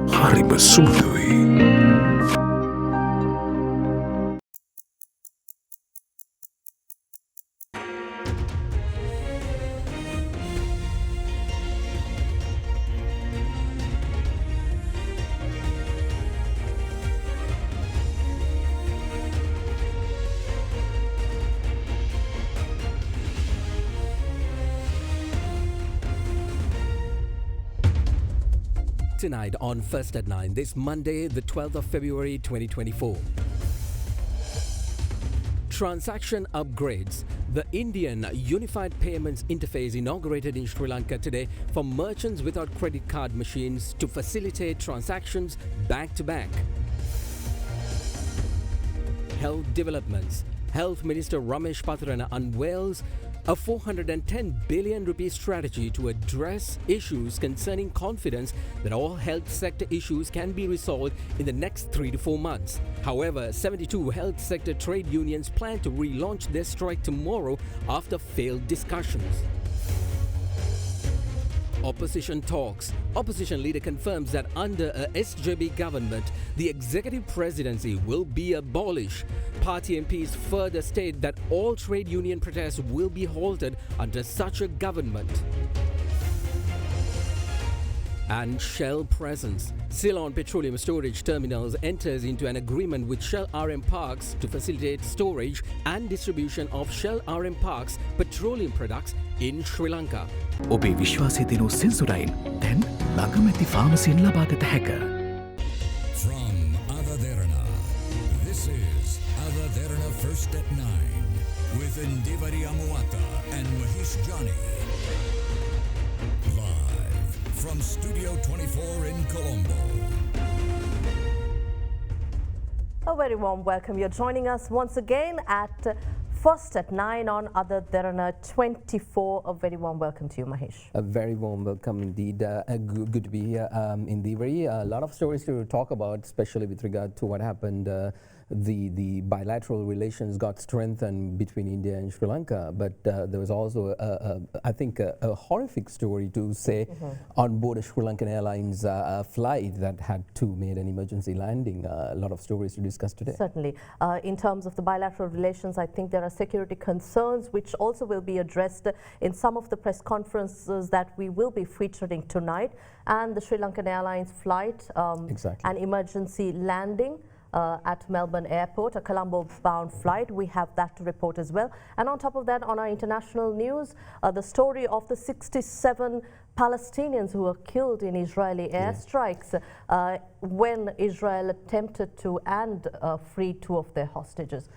හරිම සුමුදුයි. Tonight on First at 9, this Monday, the 12th of February 2024. Transaction upgrades. The Indian Unified Payments Interface inaugurated in Sri Lanka today for merchants without credit card machines to facilitate transactions back to back. Health developments. Health Minister Ramesh Patrana unveils a 410 billion rupee strategy to address issues concerning confidence that all health sector issues can be resolved in the next 3 to 4 months. However, 72 health sector trade unions plan to relaunch their strike tomorrow after failed discussions. Opposition talks. Opposition leader confirms that under a SJB government, the executive presidency will be abolished. Party MPs further state that all trade union protests will be halted under such a government. And Shell presence. Ceylon Petroleum Storage Terminals enters into an agreement with Shell RM Parks to facilitate storage and distribution of Shell RM Parks petroleum products in Sri Lanka. ඔබේ විශ්වාසය දිනූ සෙන්සුරයින් දැන් ළඟමැති ෆාමසියෙන් ලබාගත හැක. From AdaDerana, this is AdaDerana First at 9 with Indivari Amuata and Mahish Jani. Live from Studio 24 in Colombo. A very warm welcome. You're joining us once again at First at 9 on AdaDerana 24. A very warm welcome to you, Mahesh. A very warm welcome indeed. Good to be here in Divari. A lot of stories to talk about, especially with regard to what happened. The bilateral relations got strengthened between India and Sri Lanka, but there was also, I think, a horrific story to say on board a Sri Lankan Airlines flight that had to make an emergency landing. A lot of stories to discuss today. Certainly. In terms of the bilateral relations, I think there are security concerns which also will be addressed in some of the press conferences that we will be featuring tonight. And the Sri Lankan Airlines flight, an emergency landing at Melbourne Airport, a Colombo-bound flight. We have that to report as well. And on top of that, on our international news, the story of the 67 Palestinians who were killed in Israeli airstrikes when Israel attempted to free 2 of their hostages,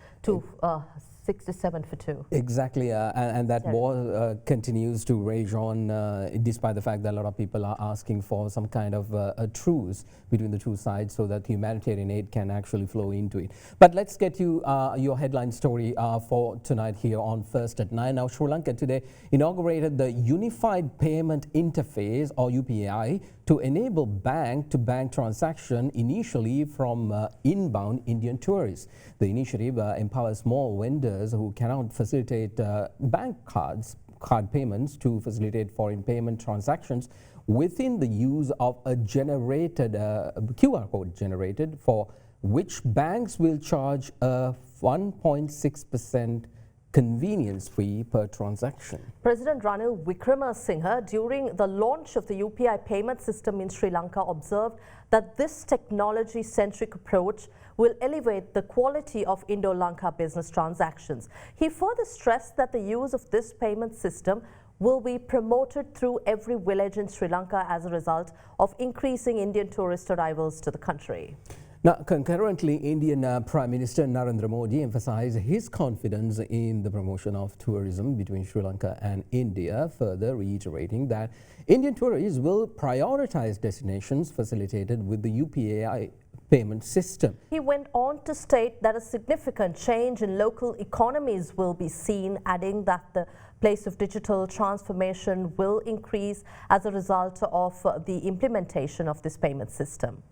67 for 2. Exactly, and that war continues to rage on despite the fact that a lot of people are asking for some kind of a truce between the two sides so that humanitarian aid can actually flow into it. But let's get you your headline story for tonight here on First at 9. Now, Sri Lanka today inaugurated the Unified Payment Interface, or UPI, to enable bank-to-bank transaction initially from inbound Indian tourists. The initiative empowers small vendors who cannot facilitate bank card payments to facilitate foreign payment transactions within the use of a generated QR code generated, for which banks will charge a 1.6% convenience fee per transaction. President Ranil Wickremesinghe, during the launch of the UPI payment system in Sri Lanka, observed that this technology-centric approach will elevate the quality of Indo-Lanka business transactions. He further stressed that the use of this payment system will be promoted through every village in Sri Lanka as a result of increasing Indian tourist arrivals to the country. Now, concurrently, Indian Prime Minister Narendra Modi emphasized his confidence in the promotion of tourism between Sri Lanka and India, further reiterating that Indian tourists will prioritize destinations facilitated with the UPI payment system. He went on to state that a significant change in local economies will be seen, adding that the pace of digital transformation will increase as a result of the implementation of this payment system.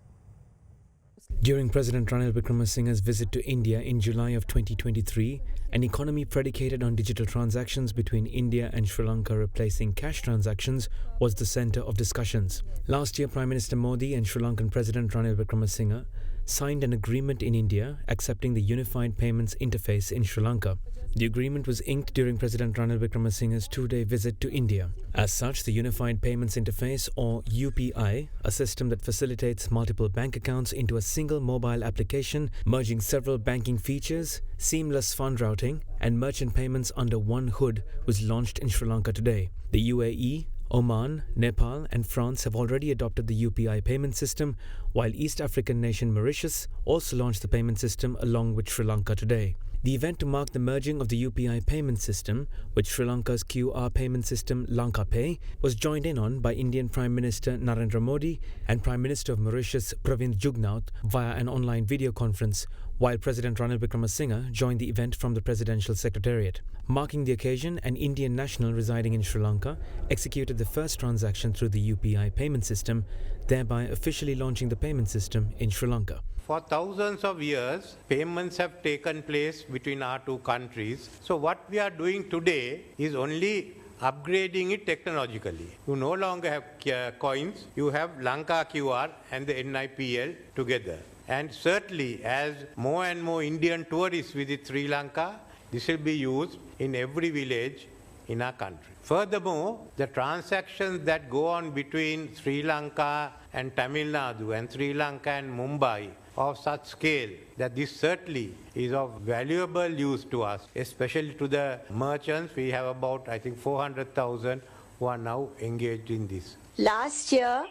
During President Ranil Wickremesinghe's visit to India in July of 2023, an economy predicated on digital transactions between India and Sri Lanka replacing cash transactions was the centre of discussions. Last year, Prime Minister Modi and Sri Lankan President Ranil Wickremesinghe signed an agreement in India accepting the Unified Payments Interface in Sri Lanka. The agreement was inked during President Ranil Wickremesinghe's two-day visit to India. As such, the Unified Payments Interface, or UPI, a system that facilitates multiple bank accounts into a single mobile application, merging several banking features, seamless fund routing, and merchant payments under one hood, was launched in Sri Lanka today. The UAE, Oman, Nepal, and France have already adopted the UPI payment system, while East African nation Mauritius also launched the payment system along with Sri Lanka today. The event to mark the merging of the UPI payment system with Sri Lanka's QR payment system Lanka Pay was joined in on by Indian Prime Minister Narendra Modi and Prime Minister of Mauritius Pravind Jugnauth via an online video conference, while President Ranil Wickremesinghe joined the event from the Presidential Secretariat. Marking the occasion, an Indian national residing in Sri Lanka executed the first transaction through the UPI payment system, thereby officially launching the payment system in Sri Lanka. For thousands of years, payments have taken place between our two countries. So what we are doing today is only upgrading it technologically. You no longer have coins, you have Lanka QR and the NIPL together. And certainly, as more and more Indian tourists visit Sri Lanka, this will be used in every village in our country. Furthermore, the transactions that go on between Sri Lanka and Tamil Nadu and Sri Lanka and Mumbai of such scale that this certainly is of valuable use to us, especially to the merchants. We have about, I think, 400,000 who are now engaged in this. Last year,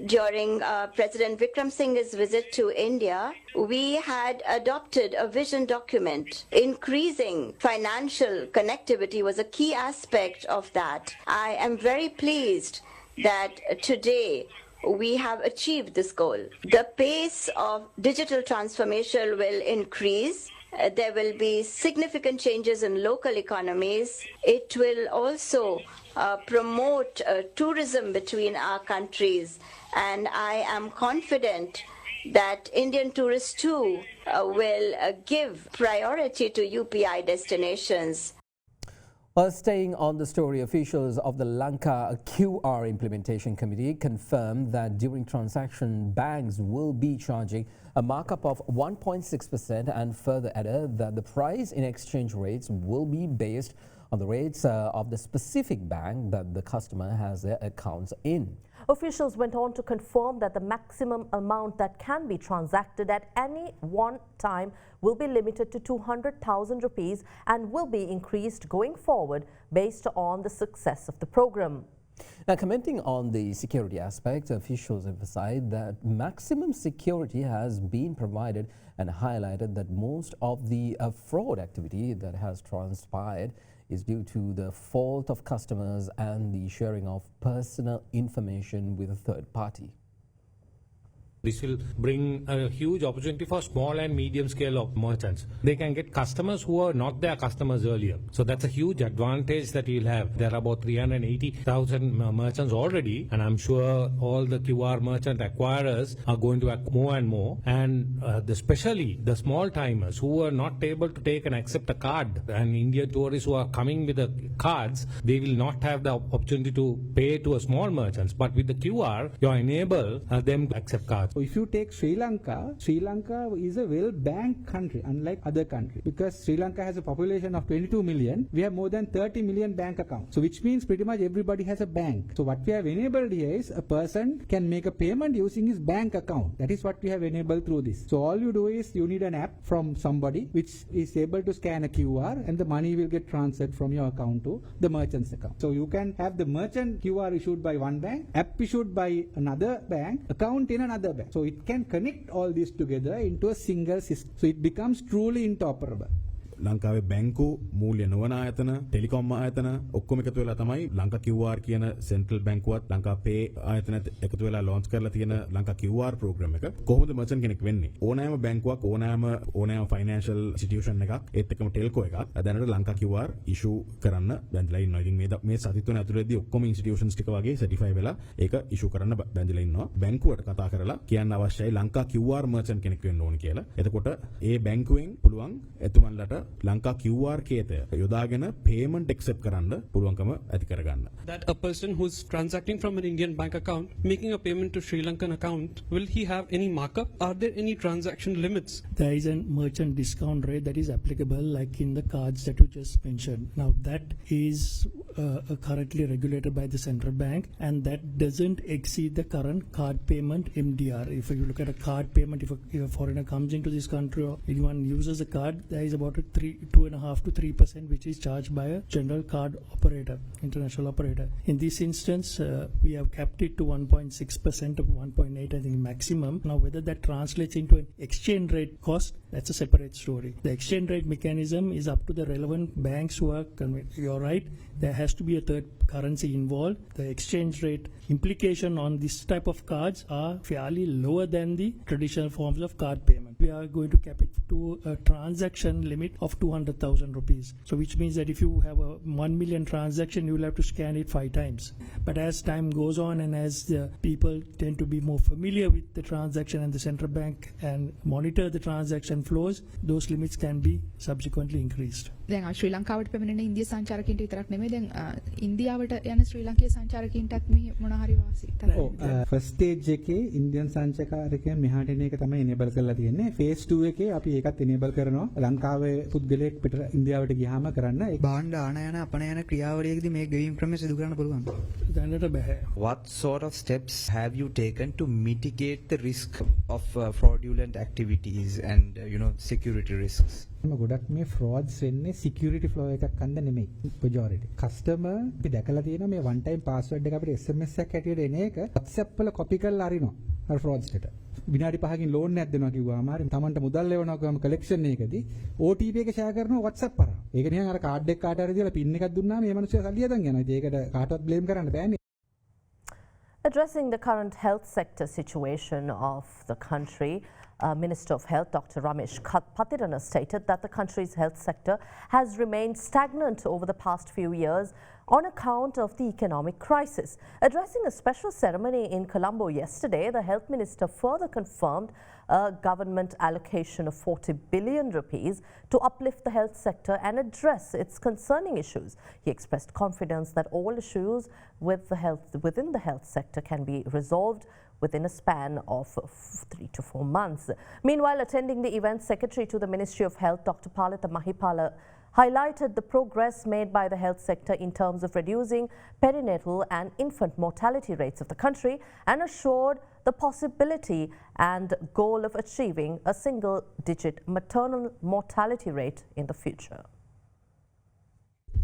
during President Wickremesinghe's visit to India, we had adopted a vision document. Increasing financial connectivity was a key aspect of that. I am very pleased that today we have achieved this goal. The pace of digital transformation will increase. There will be significant changes in local economies. It will also promote tourism between our countries, and I am confident that Indian tourists too will give priority to UPI destinations. Well, staying on the story, officials of the Lanka QR Implementation Committee confirmed that during transaction, banks will be charging a markup of 1.6% and further added that the price in exchange rates will be based on the rates of the specific bank that the customer has their accounts in. Officials went on to confirm that the maximum amount that can be transacted at any one time will be limited to 200,000 rupees and will be increased going forward based on the success of the program. Now, commenting on the security aspect, officials emphasized that maximum security has been provided and highlighted that most of the fraud activity that has transpired is due to the fault of customers and the sharing of personal information with a third party. This will bring a huge opportunity for small and medium scale of merchants. They can get customers who are not their customers earlier. So that's a huge advantage that we'll have. There are about 380,000 merchants already, and I'm sure all the QR merchant acquirers are going to acquire more and more. And especially the small timers who are not able to take and accept a card, and Indian tourists who are coming with the cards, they will not have the opportunity to pay to a small merchants. But with the QR, you enable them to accept cards. So if you take Sri Lanka is a well-banked country, unlike other countries. Because Sri Lanka has a population of 22 million, we have more than 30 million bank accounts. So which means pretty much everybody has a bank. So what we have enabled here is a person can make a payment using his bank account. That is what we have enabled through this. So all you do is you need an app from somebody which is able to scan a QR and the money will get transferred from your account to the merchant's account. So you can have the merchant QR issued by one bank, app issued by another bank, account in another bank. So it can connect all this together into a single system. So it becomes truly interoperable. ලංකාවේ බැංකු මූල්‍ය නොවන ආයතන Telecom ආයතන ඔක්කොම එකතු වෙලා තමයි ලංකා QR කියන සෙන්ට්‍රල් බැංකුවත් ලංකා පේ ආයතනත් එකතු වෙලා ලොන්ච් කරලා තියෙන ලංකා QR ප්‍රෝග්‍රෑම් එක. කොහොමද මර්චන්ට් කෙනෙක් වෙන්නේ? ඕනෑම බැංකුවක් ඕනෑම ෆයිනෑන්ෂල් ඉන්ස්ටිටියුෂන් එකක් ඒත් එක්කම ටෙල්කෝ එකක් දැනට ලංකා QR ඉෂු කරන්න බැඳලා ඉන්නවා. ඉතින් මේ සති තුන ඇතුළතදී ඔක්කොම ඉන්ස්ටිටියුෂන්ස් ටික වගේ සර්ටිෆයි වෙලා ඒක ඉෂු කරන්න බැඳලා ඉන්නවා. බැංකුවට කතා කරලා කියන්න අවශ්‍යයි ලංකා QR මර්චන්ට් කෙනෙක් වෙන්න ඕන කියලා. එතකොට ඒ බැංකුවෙන් පුළුවන් එතුමන්ලට ලංකා QR කේතය යොදාගෙන payment accept කරන්න පුළුවන්කම ඇති කරගන්න. That a person who's transacting from an Indian bank account making a payment to Sri Lankan account, will he have any markup? Are there any transaction limits? There is a merchant discount rate that is applicable like in the cards that you just mentioned. Now that is currently regulated by the central bank and that doesn't exceed the current card payment MDR. If you look at a card payment, if a foreigner comes into this country or anyone uses a card, there is about a 2.5 to 3% which is charged by a general card operator, international operator. In this instance, we have capped it to 1.6% of 1.8, I think maximum. Now whether that translates into an exchange rate cost, that's a separate story. The exchange rate mechanism is up to the relevant banks who are you're right, there has to be a third currency involved. The exchange rate implication on this type of cards are fairly lower than the traditional forms of card payment. We are going to cap it to a transaction limit of 200,000 rupees. So which means that if you have a 1 million transaction, you will have to scan it 5 times. But as time goes on and as the people tend to be more familiar with the transaction and the central bank and monitor the transaction flows, those limits can be subsequently increased. දැන් ශ්‍රී ලංකාවට පැමිණෙන ඉන්දිය සංචාරකයන්ට විතරක් නෙමෙයි දැන් ඉන්දියාවට යන ශ්‍රී ලංකීය සංචාරකයන්ටත් මේ මොන හරි වාසි තමයි. ෆස්ට් ස්ටේජ් එකේ ඉන්දියන් සංචාරකයන් මෙහාට එන එක තමයි එනේබල් කරලා තියෙන්නේ. ෆේස් 2 එකේ අපි ඒකත් එනේබල් කරනවා. ලංකාවේ පුද්ගලයෙක් පිට ඉන්දියාවට ගියාම කරන්න ඒ භාණ්ඩ ආන යන අපන යන ක්‍රියාවලියකදී මේ ගෙවීම් ක්‍රමය සිදු කරන්න පුළුවන්. දැනට බෑ. What sort of steps have you taken to mitigate the risk of fraudulent activities and security risks? ගොඩක් මේ frauds වෙන්නේ security flow එකක් අන්ද නෙමෙයි majority. customer අපි දැකලා තියෙනවා මේ one time password එක අපිට SMS එකක් හැටියට එන එක WhatsApp වල copy කරලා අරිනවා අර frauds එකට. විනාඩි 5කින් loan එකක් දෙනවා කිව්වම හරි තමන්ට මුදල් ලැබෙනවා කිව්වම collection එකකදී OTP එක share කරනවා WhatsApp කරා. ඒක නිකන් අර card එක කාට හරි දීලා pin එකක් දුන්නාම මේ මිනිස්සු සල්ලි හදන් යනවා. ඉතින් ඒකට කාටවත් blame කරන්න බෑනේ. Addressing the current health sector situation of the country, Minister of Health Dr. Ramesh Patirana stated that the country's health sector has remained stagnant over the past few years on account of the economic crisis. Addressing a special ceremony in Colombo yesterday, the Health Minister further confirmed a government allocation of 40 billion rupees to uplift the health sector and address its concerning issues. He expressed confidence that all issues within the health sector can be resolved within a span of 3 to 4 months. Meanwhile, attending the event, Secretary to the Ministry of Health, Dr. Palitha Mahipala, highlighted the progress made by the health sector in terms of reducing perinatal and infant mortality rates of the country and assured the possibility and goal of achieving a single-digit maternal mortality rate in the future.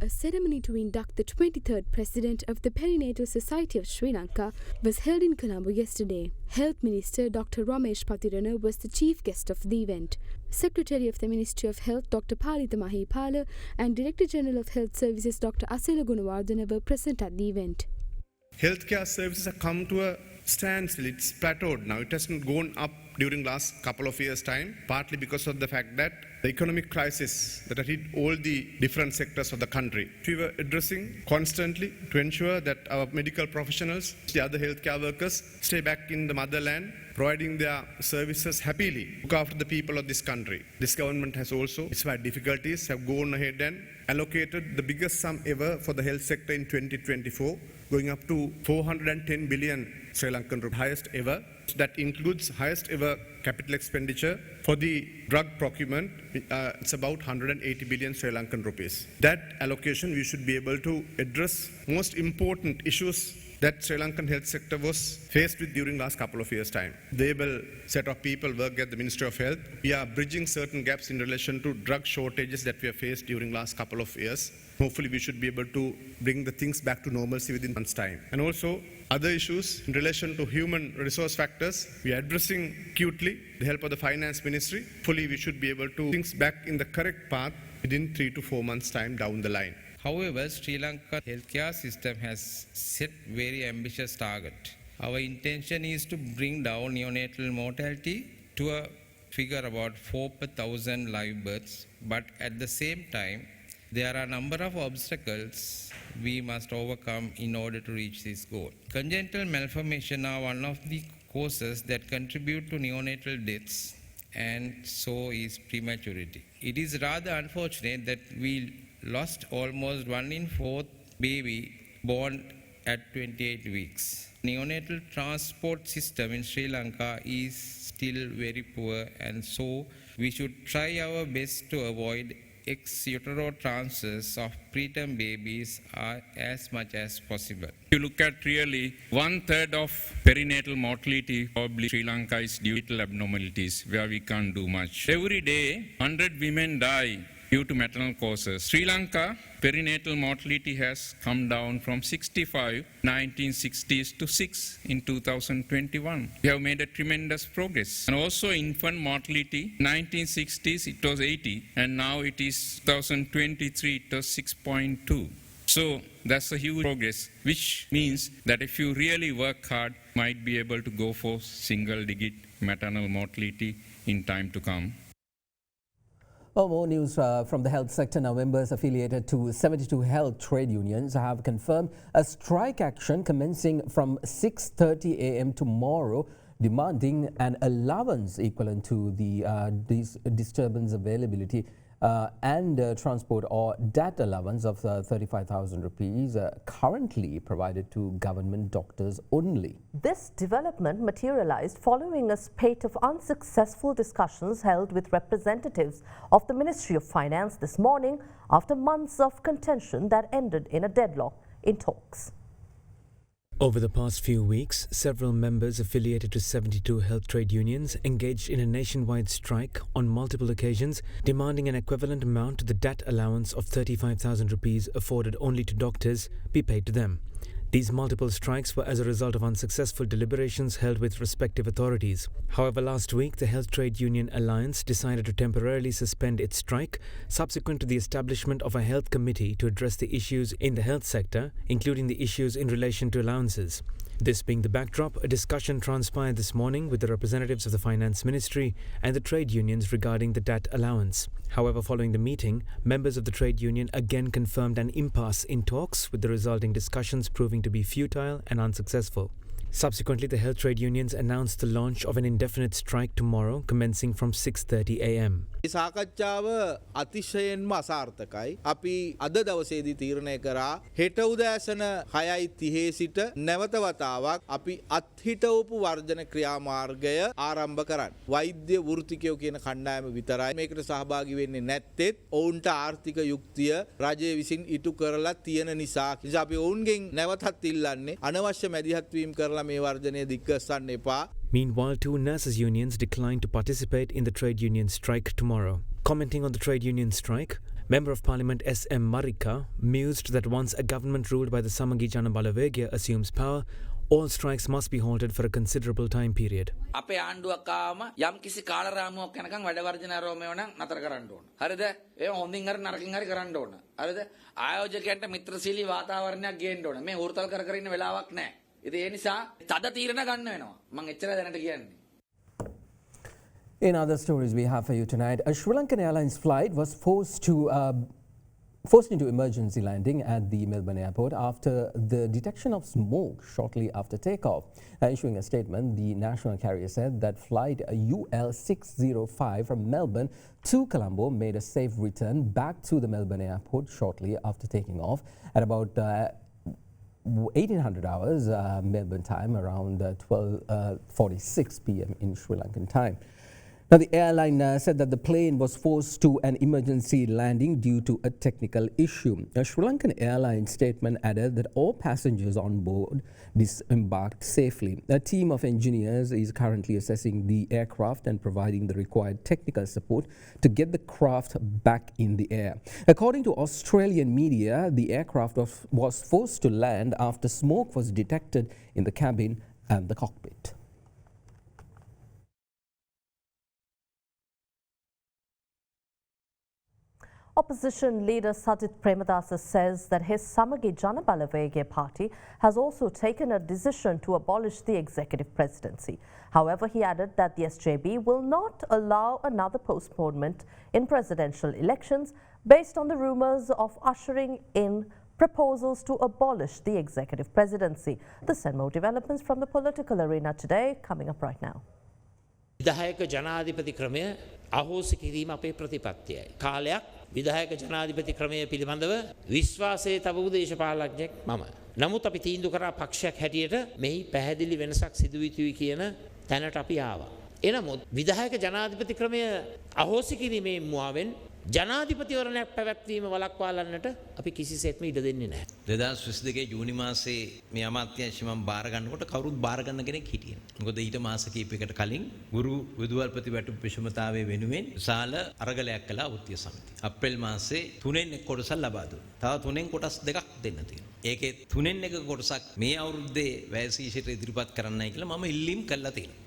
A ceremony to induct the 23rd President of the Perinatal Society of Sri Lanka was held in Colombo yesterday. Health Minister Dr. Ramesh Patirana was the chief guest of the event. Secretary of the Ministry of Health Dr. Palitha Mahipala and Director General of Health Services Dr. Asela Gunawardena were present at the event. Healthcare services have come to a standstill. It's plateaued now. It hasn't gone up during last couple of years' time, partly because of the fact that the economic crisis that had hit all the different sectors of the country. We were addressing constantly to ensure that our medical professionals, the other healthcare workers, stay back in the motherland, providing their services happily, look after the people of this country. This government has also, despite difficulties, have gone ahead and allocated the biggest sum ever for the health sector in 2024, going up to 410 billion Sri Lankan rupees, highest ever. That includes highest ever capital expenditure for the drug procurement. It's about 180 billion Sri Lankan rupees. That allocation we should be able to address most important issues that Sri Lankan health sector was faced with during last couple of years' time. The able set of people work at the Ministry of Health. We are bridging certain gaps in relation to drug shortages that we have faced during last couple of years. Hopefully we should be able to bring the things back to normalcy within months' time. And also other issues in relation to human resource factors, we are addressing acutely with the help of the Finance Ministry. Fully we should be able to things back in the correct path within 3 to 4 months' time down the line. However, Sri Lanka healthcare system has set very ambitious target. Our intention is to bring down neonatal mortality to a figure about 4 per 1,000 live births, but at the same time, there are a number of obstacles we must overcome in order to reach this goal. Congenital malformation are one of the causes that contribute to neonatal deaths, and so is prematurity. It is rather unfortunate that we lost almost 1 in 4 baby born at 28 weeks. Neonatal transport system in Sri Lanka is still very poor, and so we should try our best to avoid ex utero transfers of preterm babies as much as possible. If you look at really 1/3 of perinatal mortality probably Sri Lanka is due to abnormalities where we can't do much. Every day 100 women die due to maternal causes. Sri Lanka perinatal mortality has come down from 65 1960s to 6 in 2021. We have made a tremendous progress. And also infant mortality, 1960s it was 80 and now it is 2023 it was 6.2. So that's a huge progress, which means that if you really work hard, might be able to go for single digit maternal mortality in time to come. Well, more news from the health sector now. Members affiliated to 72 health trade unions have confirmed a strike action commencing from 6:30 a.m. tomorrow, demanding an allowance equivalent to the disturbance availability and transport or DAT allowance of 35,000 rupees currently provided to government doctors only. This development materialized following a spate of unsuccessful discussions held with representatives of the Ministry of Finance this morning after months of contention that ended in a deadlock in talks. Over the past few weeks, several members affiliated to 72 health trade unions engaged in a nationwide strike on multiple occasions, demanding an equivalent amount to the DAT allowance of 35,000 rupees afforded only to doctors be paid to them. These multiple strikes were as a result of unsuccessful deliberations held with respective authorities. However, last week, the Health Trade Union Alliance decided to temporarily suspend its strike, subsequent to the establishment of a health committee to address the issues in the health sector, including the issues in relation to allowances. This being the backdrop, a discussion transpired this morning with the representatives of the Finance Ministry and the trade unions regarding the DAT allowance. However, following the meeting, members of the trade union again confirmed an impasse in talks, with the resulting discussions proving to be futile and unsuccessful. Subsequently, the health trade unions announced the launch of an indefinite strike tomorrow, commencing from 6:30 a.m. සාකච්ඡාව අතිශයින්ම අසාර්ථකයි. අපි අද දවසේදී තීරණය කරා හෙට උදෑසන 6:30 සිට නැවත වතාවක් අපි අත්හිටවපු වර්ජන ක්‍රියාමාර්ගය ආරම්භ කරන්න. වෛද්‍ය වෘත්තිකයෝ කියන කණ්ඩායම විතරයි මේකට සහභාගී වෙන්නේ නැත්තේත් ඔවුන්ට ආර්ථික යුක්තිය රජය විසින් ඉටු කරලා තියෙන නිසා. නිසා අපි ඔවුන්ගෙන් නැවතත් ඉල්ලන්නේ අනවශ්‍ය මැදිහත් වීම කරලා මේ වර්ජනය දික්කසන්න එපා. Meanwhile, two nurses' unions declined to participate in the trade union strike tomorrow. Commenting on the trade union strike, Member of Parliament S.M. Marika mused that once a government ruled by the Samagi Jana Balawegya assumes power, all strikes must be halted for a considerable time period. අපේ ආණ්ඩුවක් ආවම යම් කිසි කාලරාමුවක් යනකම් වැඩ වර්ජන ආරෝමය වුණා නතර කරන්න ඕන. හරිද? ඒ හොඳින් හරි නරකින් හරි කරන්න ඕන. හරිද? ආයෝජකයන්ට මිත්‍රශීලී වාතාවරණයක් ගේන්න ඕන. මේ හුරතල් කර ඉන්න වෙලාවක් නැහැ. ඉතින් ඒ නිසා තද තීරණ ගන්න වෙනවා. මම එච්චර දැනට කියන්නේ. In other stories we have for you tonight, a Sri Lankan Airlines flight was forced into emergency landing at the Melbourne airport after the detection of smoke shortly after takeoff. Issuing a statement, the national carrier said that flight UL605 from Melbourne to Colombo made a safe return back to the Melbourne airport shortly after taking off at about 1800 hours Melbourne time, around 12:46 p.m. in Sri Lankan time. Now, the airline said that the plane was forced to an emergency landing due to a technical issue. A Sri Lankan airline statement added that all passengers on board disembarked safely. A team of engineers is currently assessing the aircraft and providing the required technical support to get the craft back in the air. According to Australian media, the aircraft was forced to land after smoke was detected in the cabin and the cockpit. Opposition leader Sajith Premadasa says that his Samagi Janabalawege party has also taken a decision to abolish the executive presidency. However, he added that the SJB will not allow another postponement in presidential elections based on the rumours of ushering in proposals to abolish the executive presidency. This and more developments from the political arena today coming up right now. විධායක ජනාධිපති ක්‍රමය අහෝසි කිරීම අපේ ප්‍රතිපත්තියයි. කාලයක් විධායක ජනාධිපති ක්‍රමය පිළිබඳව විශ්වාසයේ තබපු දේශපාලඥයෙක් මම. නමුත් අපි තීන්දුව කරා පක්ෂයක් හැටියට මෙහි පැහැදිලි වෙනසක් සිදු විය යුතුයි කියන තැනට අපි ආවා. එනමුත් විධායක ජනාධිපති ක්‍රමය අහෝසි කිරීමේ මුවාවෙන් ජනාධිපතිවරණයක් පැවැත්වීම වළක්වාලන්නට අපි කිසිසේත්ම ඉඩ දෙන්නේ නැහැ. 2022 ජූනි මාසේ මේ අමාත්‍යාංශ මම බාර ගන්නකොට කවුරුත් බාර ගන්න කෙනෙක් හිටියේ නැහැ. මොකද ඊට මාස කිහිපයකට කලින් ගුරු විදුහල්පති වැටුප් විෂමතාවයේ වෙනුවෙන් විශාල අරගලයක් කළා වෘත්තීය සමිතිය. අප්‍රේල් මාසේ 3න් එක කොටසක් ලබා දුන්නා. තව 3න් කොටස් දෙකක් දෙන්න තියෙනවා. ඒකේ 3න් එක කොටසක් මේ අවුරුද්දේ වැයසීෂයට ඉදිරිපත් කරන්නයි කියලා මම ඉල්ලීම් කළා තියෙනවා.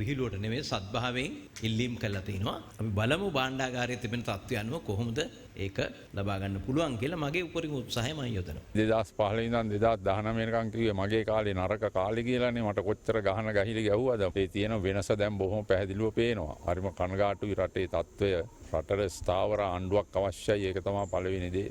විහිළුවට නෙමෙයි සත්භාවයෙන් ඉල්ලීම් කළා තිනවා. අපි බලමු භාණ්ඩාගාරයේ තිබෙන තත්ත්වය අනුව කොහොමද ඒක ලබා ගන්න පුළුවන් කියලා මගේ උපරිම උත්සාහය මම යොදනවා. 2015 ඉඳන් 2019 වෙනකන් කිව්වේ මගේ කාලේ නරක කාලේ කියලානේ. මට කොච්චර ගහන ගහිලි ගැහුවද? මේ තියෙන වෙනස දැන් බොහොම පැහැදිලිව පේනවා. හරිම කනගාටුයි රටේ තත්ත්වය. රටට ස්ථාවර ආණ්ඩුවක් අවශ්‍යයි. ඒක තමයි පළවෙනි දේ.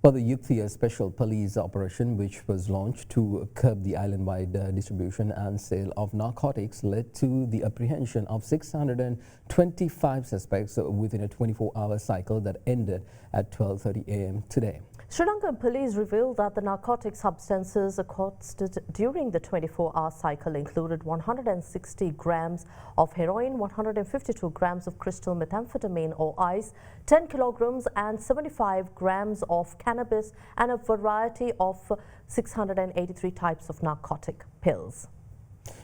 Well, the Yukthia Special Police Operation, which was launched to curb the island-wide distribution and sale of narcotics, led to the apprehension of 625 suspects within a 24-hour cycle that ended at 12:30 a.m. today. Sri Lankan police revealed that the narcotic substances accosted during the 24-hour cycle included 160 grams of heroin, 152 grams of crystal methamphetamine or ice, 10 kilograms and 75 grams of cannabis and a variety of 683 types of narcotic pills.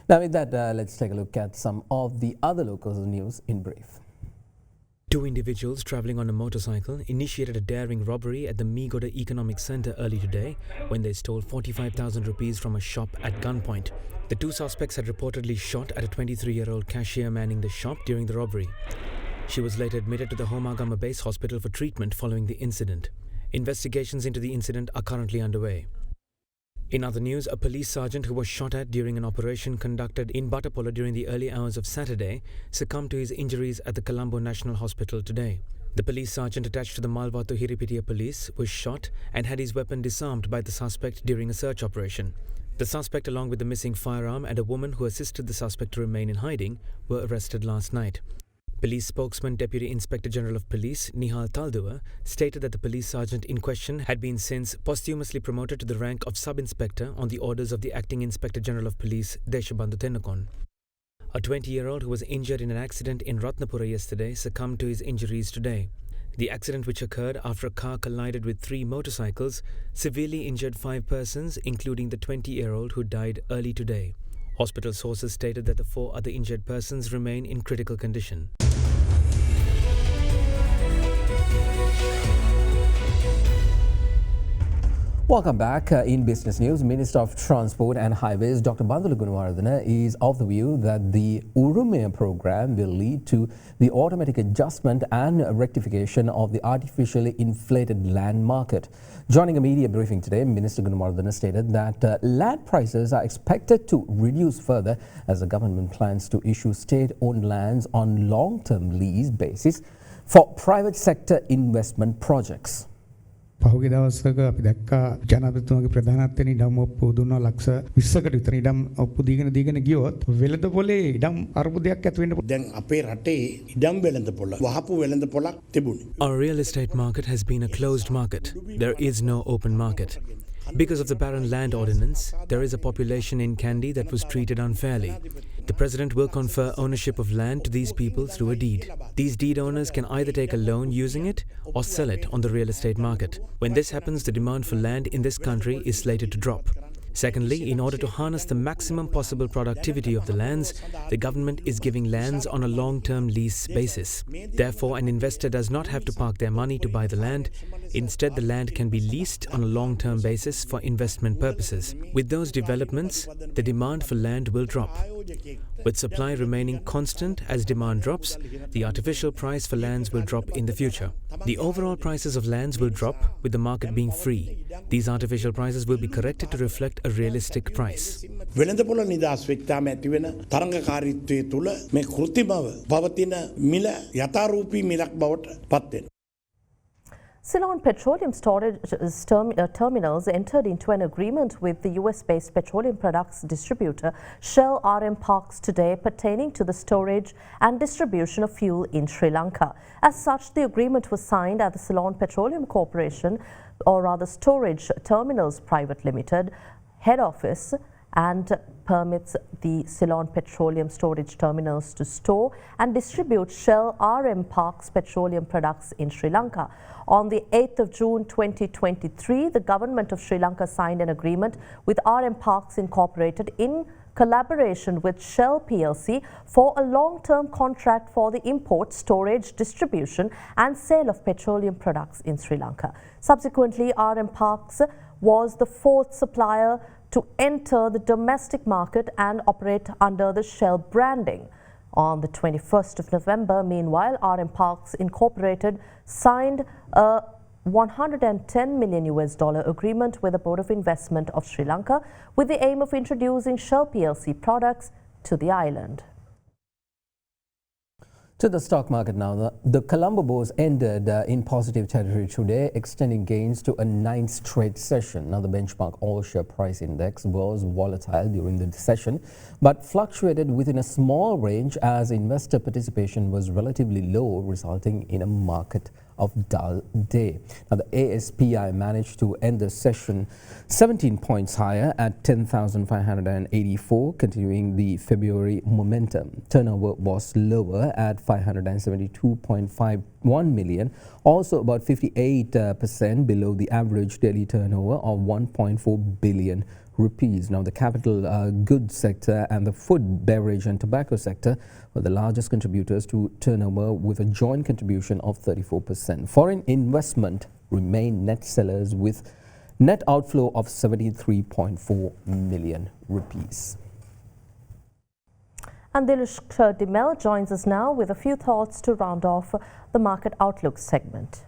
Now with that, let's take a look at some of the other local news in brief. Two individuals travelling on a motorcycle initiated a daring robbery at the Meegoda Economic Centre early today when they stole 45,000 rupees from a shop at gunpoint. The two suspects had reportedly shot at a 23-year-old cashier manning the shop during the robbery. She was later admitted to the Homagama Base Hospital for treatment following the incident. Investigations into the incident are currently underway. In other news, a police sergeant who was shot at during an operation conducted in Batapola during the early hours of Saturday succumbed to his injuries at the Colombo National Hospital today. The police sergeant attached to the Malvathu Hiripitia police was shot and had his weapon disarmed by the suspect during a search operation. The suspect, along with the missing firearm and a woman who assisted the suspect to remain in hiding, were arrested last night. Police spokesman Deputy Inspector General of Police Nihal Taldua stated that the police sergeant in question had been since posthumously promoted to the rank of sub-inspector on the orders of the Acting Inspector General of Police Deshabandhu Tennakon. A 20-year-old who was injured in an accident in Ratnapura yesterday succumbed to his injuries today. The accident, which occurred after a car collided with 3 motorcycles, severely injured 5 persons, including the 20-year-old who died early today. Hospital sources stated that the 4 other injured persons remain in critical condition. Welcome back. In business news, Minister of Transport and Highways Dr. Bandula Gunawaradana is of the view that the Urumaya program will lead to the automatic adjustment and rectification of the artificially inflated land market. Joining a media briefing today, Minister Gunawaradana stated that land prices are expected to reduce further as the government plans to issue state-owned lands on long-term lease basis for private sector investment projects. පහුගිය දවස්වක අපි දැක්කා ජනාධිපතිතුමාගේ ප්‍රධානත්වයෙන් ඉඩම් ඔප්පු දුන්නා ලක්ෂ 20කට විතර ඉඩම් ඔප්පු දීගෙන ගියොත් වෙළඳපොලේ ඉඩම් අර්බුදයක් ඇති වෙන්න දැන් අපේ රටේ ඉඩම් වෙළඳපොළ වහපු වෙළඳපොළක් තිබුණේ. Our real estate market has been a closed market. There is no open market. Because of the Barren Land Ordinance, there is a population in Kandy that was treated unfairly. The President will confer ownership of land to these people through a deed. These deed owners can either take a loan using it or sell it on the real estate market. When this happens, the demand for land in this country is slated to drop. Secondly, in order to harness the maximum possible productivity of the lands, the government is giving lands on a long-term lease basis. Therefore, an investor does not have to park their money to buy the land. Instead, the land can be leased on a long-term basis for investment purposes. With those developments, the demand for land will drop. With supply remaining constant as demand drops, the artificial price for lands will drop in the future. The overall prices of lands will drop with the market being free. These artificial prices will be corrected to reflect a realistic price. වෙළඳපොළ නිදහස් වෙච්චාම ඇතිවෙන තරංගකාරීත්වය තුළ මේ කෘත්‍රිමව පවතින මිල යථාරූපී මිලක් බවට පත් වෙනවා. Ceylon Petroleum Storage Terminals entered into an agreement with the US-based petroleum products distributor Shell RM Parks today pertaining to the storage and distribution of fuel in Sri Lanka. As such, the agreement was signed at the Ceylon Petroleum Corporation, or rather Storage Terminals Private Limited, head office, and permits the Ceylon Petroleum Storage Terminals to store and distribute Shell RM Parks petroleum products in Sri Lanka. On the 8th of June 2023, the government of Sri Lanka signed an agreement with RM Parks Incorporated in collaboration with Shell PLC for a long-term contract for the import, storage, distribution and sale of petroleum products in Sri Lanka. Subsequently, RM Parks was the fourth supplier to enter the domestic market and operate under the Shell branding. On the 21st of November, meanwhile, RM Parks Incorporated signed a $110 million agreement with the Board of Investment of Sri Lanka with the aim of introducing Shell PLC products to the island. To the stock market now. The Colombo Bourse ended in positive territory today, extending gains to a 9th straight session. Now, the benchmark all-share price index was volatile during the session, but fluctuated within a small range as investor participation was relatively low, resulting in a market of dull day. Now, the ASPI managed to end the session 17 points higher at 10,584, continuing the February momentum. Turnover was lower at 572.51 million, also about 58% below the average daily turnover of 1.4 billion rupees. Now, the capital goods sector and the food, beverage and tobacco sector were the largest contributors to turnover with a joint contribution of 34%. Foreign investment remained net sellers with net outflow of 73.4 million rupees. And Dilush Dimel joins us now with a few thoughts to round off the market outlook segment.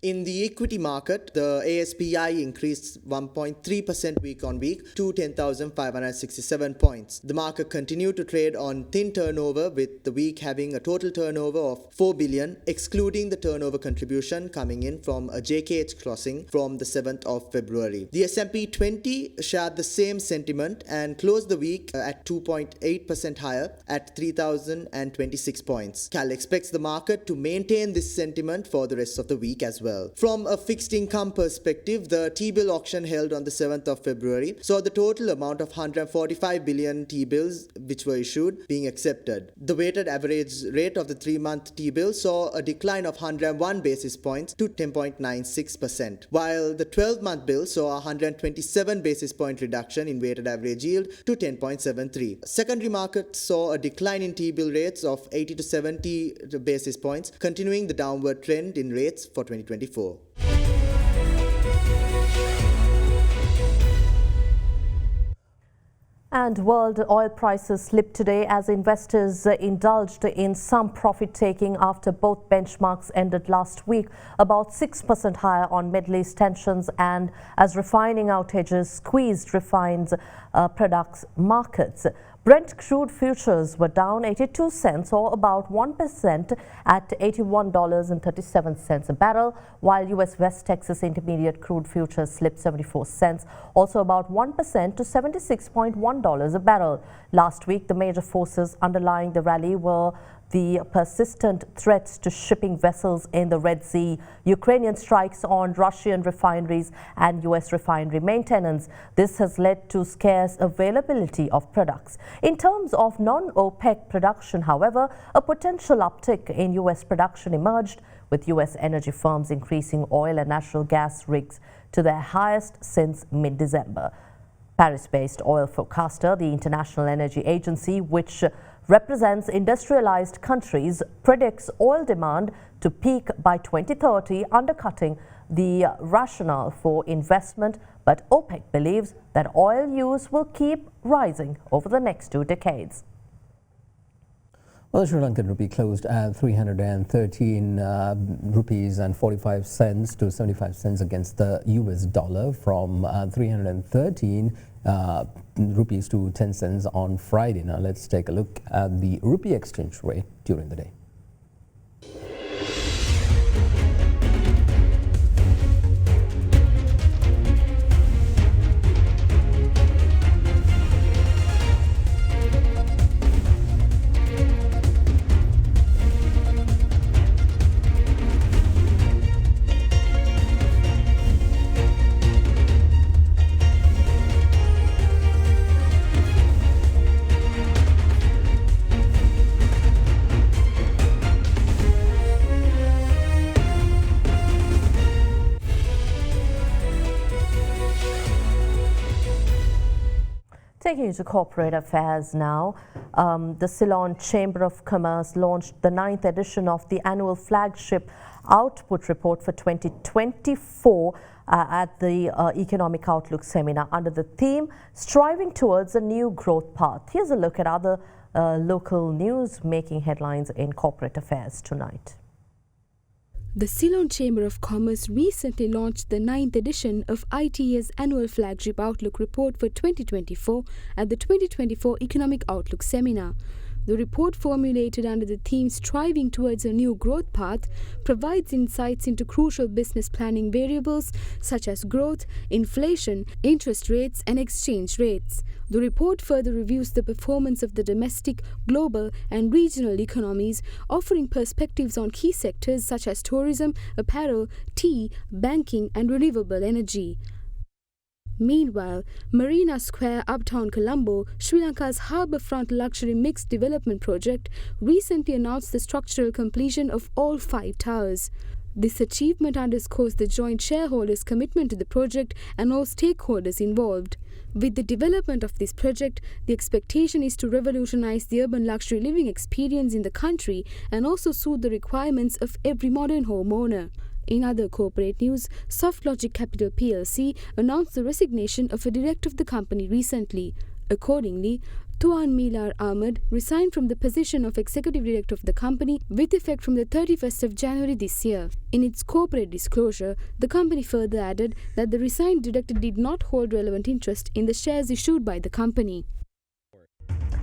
In the equity market, the ASPI increased 1.3% week on week to 10,567 points. The market continued to trade on thin turnover, with the week having a total turnover of 4 billion, excluding the turnover contribution coming in from a JKH crossing from the 7th of February. The S&P 20 shared the same sentiment and closed the week at 2.8% higher at 3,026 points. Cal expects the market to maintain this sentiment for the rest of the week as well. From a fixed income perspective, the T-bill auction held on the 7th of February saw the total amount of 145 billion T-bills which were issued being accepted. The weighted average rate of the 3-month T-bill saw a decline of 101 basis points to 10.96%, while the 12-month bill saw a 127 basis point reduction in weighted average yield to 10.73. Secondary market saw a decline in T-bill rates of 80 to 70 basis points, continuing the downward trend in rates for 2024. And world oil prices slipped today as investors indulged in some profit-taking after both benchmarks ended last week, about 6% higher on Middle East tensions and as refining outages squeezed refined products markets. Brent crude futures were down 82 cents or about 1% at $81.37 a barrel, while US West Texas Intermediate crude futures slipped 74 cents, also about 1% to $76.1 a barrel. Last week, the major forces underlying the rally were the persistent threats to shipping vessels in the Red Sea, Ukrainian strikes on Russian refineries and US refinery maintenance. This has led to scarce availability of products. In terms of non-OPEC production, however, a potential uptick in US production emerged, with US energy firms increasing oil and natural gas rigs to their highest since mid-December. Paris-based oil forecaster, the International Energy Agency, which represents industrialized countries, predicts oil demand to peak by 2030, undercutting the rationale for investment. But OPEC believes that oil use will keep rising over the next 2 decades. Well, the Sri Lankan rupee closed at 313 rupees and 45 cents to 75 cents against the US dollar, from 313 rupees to 10 cents on Friday. Now let's take a look at the rupee exchange rate during the day. Taking you to corporate affairs now, the Ceylon Chamber of Commerce launched the 9th edition of the annual flagship output report for 2024 at the Economic Outlook Seminar under the theme Striving Towards a New Growth Path. Here's a look at other local news making headlines in corporate affairs tonight. The Ceylon Chamber of Commerce recently launched the 9th edition of ITA's annual flagship Outlook report for 2024 at the 2024 Economic Outlook Seminar. The report, formulated under the theme Striving Towards a New Growth Path, provides insights into crucial business planning variables such as growth, inflation, interest rates, and exchange rates. The report further reviews the performance of the domestic, global, and regional economies, offering perspectives on key sectors such as tourism, apparel, tea, banking, and renewable energy. Meanwhile, Marina Square, Uptown Colombo, Sri Lanka's harbourfront luxury mixed development project, recently announced the structural completion of all 5 towers. This achievement underscores the joint shareholders' commitment to the project and all stakeholders involved. With the development of this project, the expectation is to revolutionize the urban luxury living experience in the country and also suit the requirements of every modern homeowner. In other corporate news, SoftLogic Capital plc announced the resignation of a director of the company recently. Accordingly, Tuan Milar Ahmed resigned from the position of executive director of the company with effect from the 31st of January this year. In its corporate disclosure, the company further added that the resigned director did not hold relevant interest in the shares issued by the company.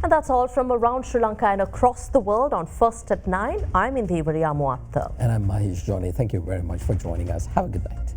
And that's all from around Sri Lanka and across the world on First at 9. I'm Indhivari Amuatta. And I'm Mahesh Joni. Thank you very much for joining us. Have a good night.